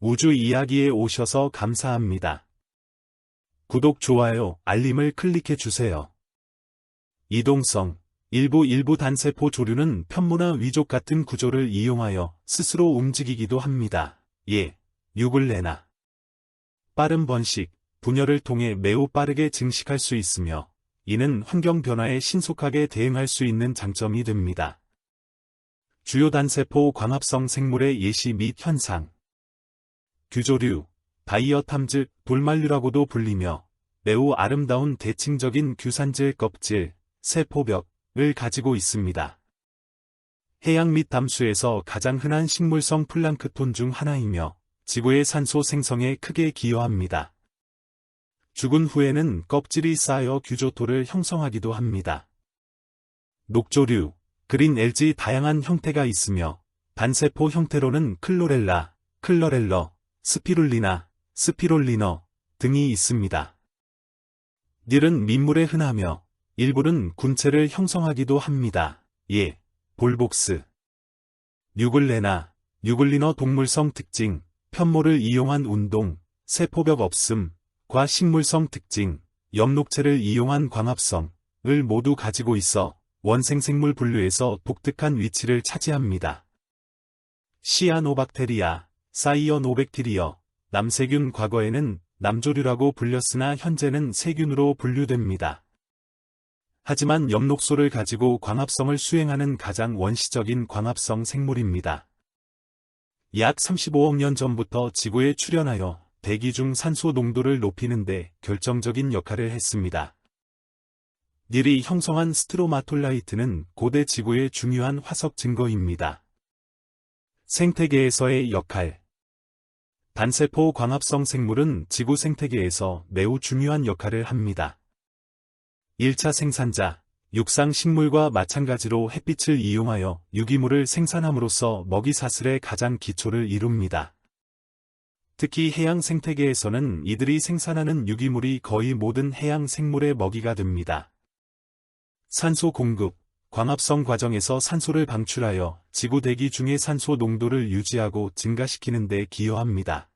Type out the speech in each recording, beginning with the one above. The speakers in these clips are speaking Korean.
우주 이야기에 오셔서 감사합니다. 구독, 좋아요, 알림을 클릭해 주세요. 이동성 일부 단세포 조류는 편문화 위족 같은 구조를 이용하여 스스로 움직이기도 합니다. 유글레나 빠른 번식, 분열을 통해 매우 빠르게 증식할 수 있으며 이는 환경 변화에 신속하게 대응할 수 있는 장점이 됩니다. 주요 단세포 광합성 생물의 예시 및 현상. 규조류, 바이어탐즈, 돌만류라고도 불리며 매우 아름다운 대칭적인 규산질 껍질, 세포벽을 가지고 있습니다. 해양 및 담수에서 가장 흔한 식물성 플랑크톤 중 하나이며 지구의 산소 생성에 크게 기여합니다. 죽은 후에는 껍질이 쌓여 규조토를 형성하기도 합니다. 녹조류, 그린 알지 다양한 형태가 있으며 단세포 형태로는 클로렐라, 클러렐러, 스피룰리나, 스피롤리너 등이 있습니다. 닐은 민물에 흔하며 일부는 군체를 형성하기도 합니다. 볼복스 유글레나, 유글리너 동물성 특징, 편모를 이용한 운동, 세포벽 없음, 과 식물성 특징, 엽록체를 이용한 광합성을 모두 가지고 있어 원생생물 분류에서 독특한 위치를 차지합니다. 시아노박테리아, 사이어노백티리어, 남세균 과거에는 남조류라고 불렸으나 현재는 세균으로 분류됩니다. 하지만 엽록소를 가지고 광합성을 수행하는 가장 원시적인 광합성 생물입니다. 약 35억 년 전부터 지구에 출현하여 대기 중 산소 농도를 높이는 데 결정적인 역할을 했습니다. 닐이 형성한 스트로마톨라이트는 고대 지구의 중요한 화석 증거입니다. 생태계에서의 역할. 단세포 광합성 생물은 지구 생태계에서 매우 중요한 역할을 합니다. 1차 생산자, 육상 식물과 마찬가지로 햇빛을 이용하여 유기물을 생산함으로써 먹이 사슬의 가장 기초를 이룹니다. 특히 해양 생태계에서는 이들이 생산하는 유기물이 거의 모든 해양 생물의 먹이가 됩니다. 산소 공급, 광합성 과정에서 산소를 방출하여 지구 대기 중의 산소 농도를 유지하고 증가시키는 데 기여합니다.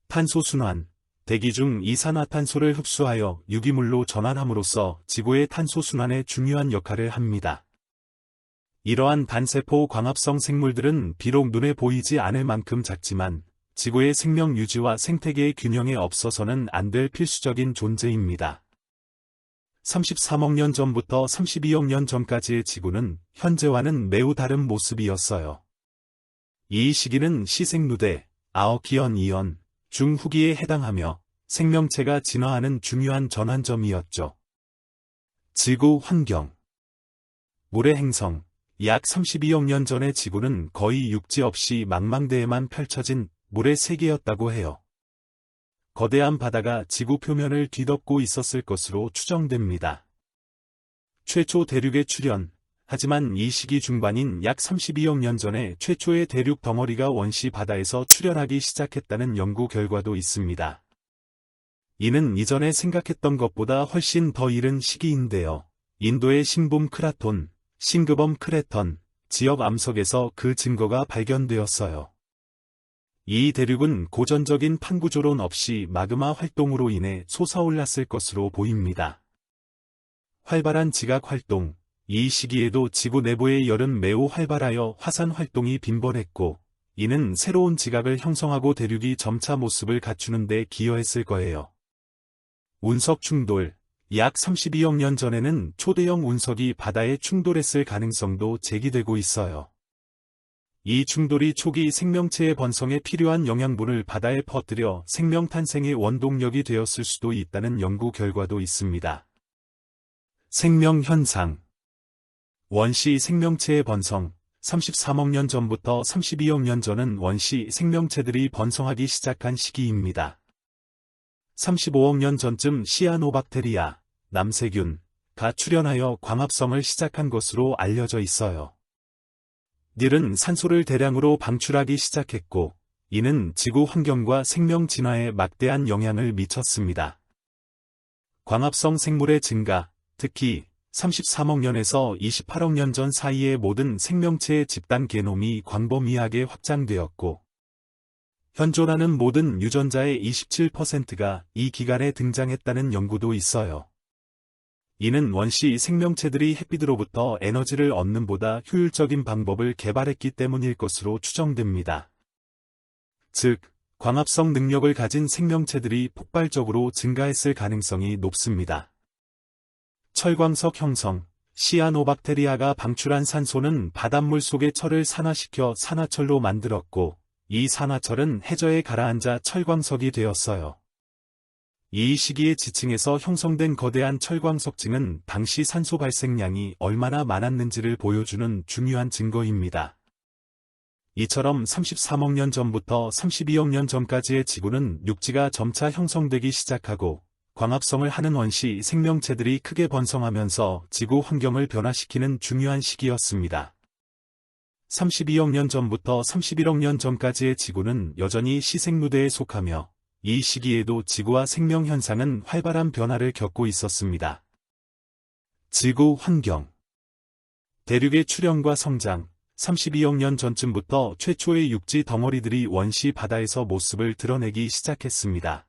탄소 순환, 대기 중 이산화탄소를 흡수하여 유기물로 전환함으로써 지구의 탄소 순환에 중요한 역할을 합니다. 이러한 단세포 광합성 생물들은 비록 눈에 보이지 않을 만큼 작지만 지구의 생명 유지와 생태계의 균형에 없어서는 안 될 필수적인 존재입니다. 33억 년 전부터 32억 년 전까지의 지구는 현재와는 매우 다른 모습이었어요. 이 시기는 시생누대, 아어키언 이언, 중후기에 해당하며 생명체가 진화하는 중요한 전환점이었죠. 지구 환경. 물의 행성. 약 32억 년 전의 지구는 거의 육지 없이 망망대해만 펼쳐진 물의 세계였다고 해요. 거대한 바다가 지구 표면을 뒤덮고 있었을 것으로 추정됩니다. 최초 대륙의 출현. 하지만 이 시기 중반인 약 32억 년 전에 최초의 대륙 덩어리가 원시 바다에서 출현하기 시작했다는 연구 결과도 있습니다. 이는 이전에 생각했던 것보다 훨씬 더 이른 시기인데요. 인도의 신붐 크라톤, 신급엄 크레턴, 지역 암석에서 그 증거가 발견되었어요. 이 대륙은 고전적인 판구조론 없이 마그마 활동으로 인해 솟아올랐을 것으로 보입니다. 활발한 지각 활동. 이 시기에도 지구 내부의 열은 매우 활발하여 화산 활동이 빈번했고, 이는 새로운 지각을 형성하고 대륙이 점차 모습을 갖추는 데 기여했을 거예요. 운석 충돌. 약 32억 년 전에는 초대형 운석이 바다에 충돌했을 가능성도 제기되고 있어요. 이 충돌이 초기 생명체의 번성에 필요한 영양분을 바다에 퍼뜨려 생명 탄생의 원동력이 되었을 수도 있다는 연구 결과도 있습니다. 생명 현상. 원시 생명체의 번성. 33억 년 전부터 32억 년 전은 원시 생명체들이 번성하기 시작한 시기입니다. 35억 년 전쯤 시아노박테리아, 남세균가 출현하여 광합성을 시작한 것으로 알려져 있어요. 닐은 산소를 대량으로 방출하기 시작했고, 이는 지구 환경과 생명 진화에 막대한 영향을 미쳤습니다. 광합성 생물의 증가, 특히 33억 년에서 28억 년 전 사이의 모든 생명체의 집단 게놈이 광범위하게 확장되었고, 현존하는 모든 유전자의 27%가 이 기간에 등장했다는 연구도 있어요. 이는 원시 생명체들이 햇빛으로부터 에너지를 얻는 보다 효율적인 방법을 개발했기 때문일 것으로 추정됩니다. 즉, 광합성 능력을 가진 생명체들이 폭발적으로 증가했을 가능성이 높습니다. 철광석 형성, 시아노박테리아가 방출한 산소는 바닷물 속의 철을 산화시켜 산화철로 만들었고, 이 산화철은 해저에 가라앉아 철광석이 되었어요. 이 시기에 지층에서 형성된 거대한 철광석층은 당시 산소 발생량이 얼마나 많았는지를 보여주는 중요한 증거입니다. 이처럼 33억 년 전부터 32억 년 전까지의 지구는 육지가 점차 형성되기 시작하고 광합성을 하는 원시 생명체들이 크게 번성하면서 지구 환경을 변화시키는 중요한 시기였습니다. 32억 년 전부터 31억 년 전까지의 지구는 여전히 시생무대에 속하며 이 시기에도 지구와 생명 현상은 활발한 변화를 겪고 있었습니다. 지구 환경. 대륙의 출현과 성장. 32억 년 전쯤부터 최초의 육지 덩어리들이 원시 바다에서 모습을 드러내기 시작했습니다.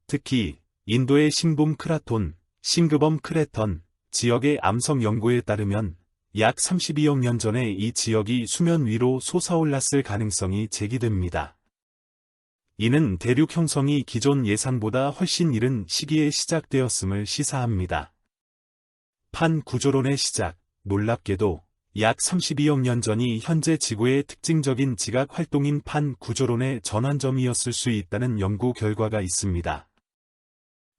특히 인도의 싱붐 크라톤, 싱그범 크레턴 지역의 암석 연구에 따르면 약 32억 년 전에 이 지역이 수면 위로 솟아올랐을 가능성이 제기됩니다. 이는 대륙 형성이 기존 예상보다 훨씬 이른 시기에 시작되었음을 시사합니다. 판 구조론의 시작. 놀랍게도 약 32억 년 전이 현재 지구의 특징적인 지각 활동인 판 구조론의 전환점이었을 수 있다는 연구 결과가 있습니다.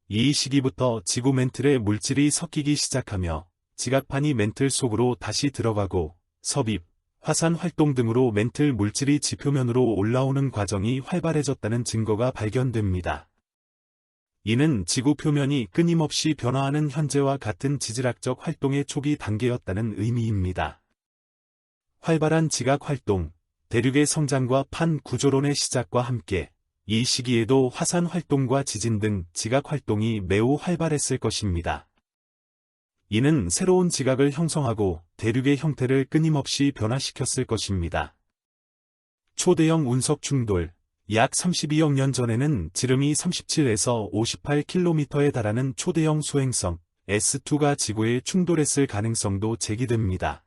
이 시기부터 지구 멘틀에 물질이 섞이기 시작하며 지각판이 멘틀 속으로 다시 들어가고 섭입, 화산 활동 등으로 멘틀 물질이 지표면으로 올라오는 과정이 활발해졌다는 증거가 발견됩니다. 이는 지구 표면이 끊임없이 변화하는 현재와 같은 지질학적 활동의 초기 단계였다는 의미입니다. 활발한 지각 활동, 대륙의 성장과 판 구조론의 시작과 함께 이 시기에도 화산 활동과 지진 등 지각 활동이 매우 활발했을 것입니다. 이는 새로운 지각을 형성하고 대륙의 형태를 끊임없이 변화시켰을 것입니다. 초대형 운석 충돌. 약 32억 년 전에는 지름이 37에서 58km에 달하는 초대형 소행성 S2가 지구에 충돌했을 가능성도 제기됩니다.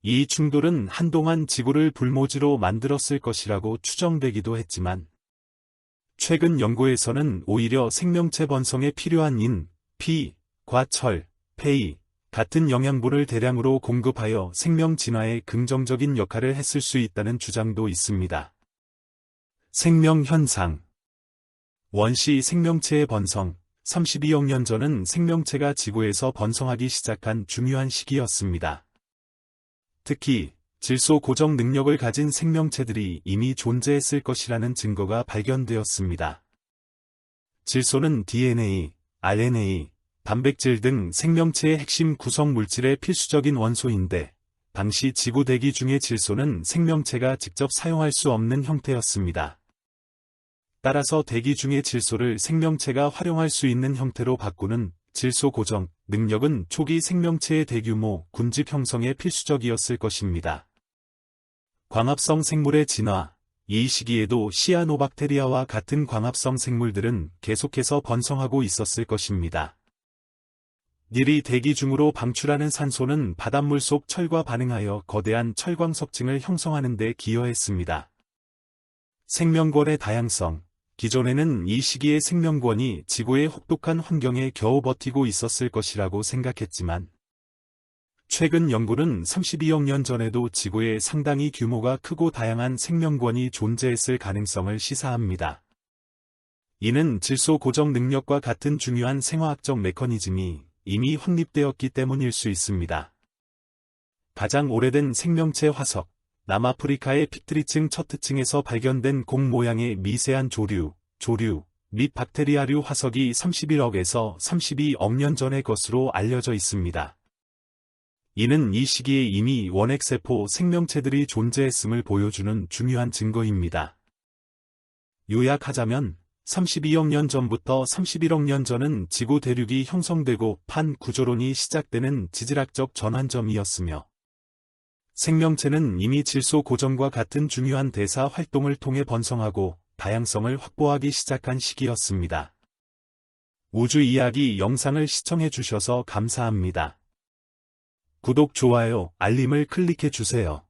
이 충돌은 한동안 지구를 불모지로 만들었을 것이라고 추정되기도 했지만 최근 연구에서는 오히려 생명체 번성에 필요한 인, 피, 과 철, 폐 같은 영양분을 대량으로 공급하여 생명 진화에 긍정적인 역할을 했을 수 있다는 주장도 있습니다. 생명 현상. 원시 생명체의 번성. 32억 년 전은 생명체가 지구에서 번성하기 시작한 중요한 시기였습니다. 특히 질소 고정 능력을 가진 생명체들이 이미 존재했을 것이라는 증거가 발견되었습니다. 질소는 DNA, RNA, 단백질 등 생명체의 핵심 구성 물질의 필수적인 원소인데 당시 지구 대기 중의 질소는 생명체가 직접 사용할 수 없는 형태였습니다. 따라서 대기 중의 질소를 생명체가 활용할 수 있는 형태로 바꾸는 질소 고정 능력은 초기 생명체의 대규모 군집 형성에 필수적이었을 것입니다. 광합성 생물의 진화. 이 시기에도 시아노박테리아와 같은 광합성 생물들은 계속해서 번성하고 있었을 것입니다. 닐이 대기 중으로 방출하는 산소는 바닷물 속 철과 반응하여 거대한 철광석층을 형성하는 데 기여했습니다. 생명권의 다양성. 기존에는 이 시기의 생명권이 지구의 혹독한 환경에 겨우 버티고 있었을 것이라고 생각했지만 최근 연구는 32억 년 전에도 지구에 상당히 규모가 크고 다양한 생명권이 존재했을 가능성을 시사합니다. 이는 질소 고정 능력과 같은 중요한 생화학적 메커니즘이 이미 확립되었기 때문일 수 있습니다. 가장 오래된 생명체 화석. 남아프리카의 픽트리층 처트층에서 발견된 공 모양의 미세한 조류 및 박테리아류 화석이 31억에서 32억 년 전의 것으로 알려져 있습니다. 이는 이 시기에 이미 원핵세포 생명체들이 존재했음을 보여주는 중요한 증거입니다. 요약하자면 32억 년 전부터 31억 년 전은 지구 대륙이 형성되고 판 구조론이 시작되는 지질학적 전환점이었으며 생명체는 이미 질소 고정과 같은 중요한 대사 활동을 통해 번성하고 다양성을 확보하기 시작한 시기였습니다. 우주 이야기 영상을 시청해 주셔서 감사합니다. 구독, 좋아요, 알림을 클릭해 주세요.